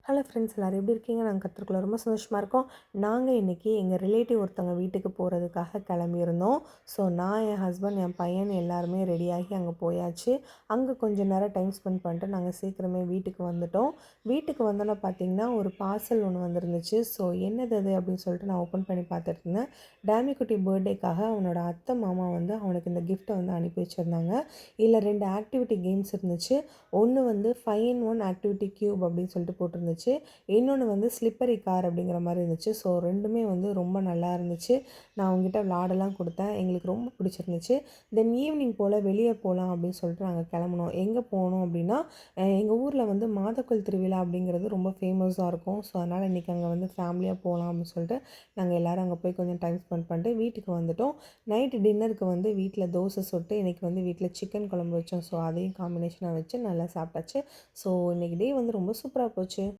Hello friends, எல்லோரும் எப்படி இருக்கீங்க? நாங்கள் கற்றுக்குள்ள ரொம்ப சந்தோஷமாக இருக்கோம். நாங்கள் இன்றைக்கி எங்கள் ரிலேட்டிவ் ஒருத்தவங்க வீட்டுக்கு போகிறதுக்காக கிளம்பியிருந்தோம். ஸோ நான், என் ஹஸ்பண்ட், என் பையன் எல்லாருமே ரெடியாகி அங்கே போயாச்சு. அங்கே கொஞ்சம் நேரம் டைம் ஸ்பெண்ட் பண்ணிட்டு நாங்கள் சீக்கிரமே வீட்டுக்கு வந்துட்டோம். வீட்டுக்கு வந்தோன்னே பார்த்திங்கன்னா, ஒரு பார்சல் ஒன்று வந்துருந்துச்சு. ஸோ என்னது அது அப்படின்னு சொல்லிட்டு நான் ஓப்பன் பண்ணி பார்த்துட்டு இருந்தேன். டேமிக்குட்டி பர்த்டேக்காக அவனோட அத்தை மாமா வந்து அவனுக்கு இந்த கிஃப்ட்டை வந்து அனுப்பி வச்சுருந்தாங்க. இதில் 2 ஆக்டிவிட்டி கேம்ஸ் இருந்துச்சு. ஒன்று வந்து 5 in 1 ஆக்டிவிட்டி க்யூப் அப்படின்னு சொல்லிட்டு போட்டிருந்துச்சு. இன்னொன்று வந்து ஸ்லிப்பரி கார் அப்படிங்கிற மாதிரி இருந்துச்சு. ஸோ ரெண்டுமே வந்து ரொம்ப நல்லா இருந்துச்சு. நான் அவங்ககிட்ட விளாடலாம் கொடுத்தேன். எங்களுக்கு ரொம்ப பிடிச்சிருந்துச்சு. தென் ஈவினிங் போல் வெளியே போகலாம் அப்படின்னு சொல்லிட்டு நாங்கள் கிளம்புனோம். எங்கே போனோம் அப்படின்னா, எங்கள் ஊரில் வந்து மாதக்கோயில் திருவிழா அப்படிங்கிறது ரொம்ப ஃபேமஸாக இருக்கும். ஸோ அதனால் இன்றைக்கி அங்கே வந்து ஃபேமிலியாக போகலாம் அப்படின்னு சொல்லிட்டு நாங்கள் எல்லோரும் அங்கே போய் கொஞ்சம் டைம் ஸ்பெண்ட் பண்ணிட்டு வீட்டுக்கு வந்துட்டோம். நைட்டு டின்னருக்கு வந்து வீட்டில் தோசை சுட்டு இன்றைக்கி வந்து வீட்டில் சிக்கன் குழம்பு வச்சோம். ஸோ அதையும் காம்பினேஷனாக வச்சு நல்லா சாப்பிட்டாச்சு. ஸோ இன்றைக்கி டே வந்து ரொம்ப சூப்பராக போச்சு.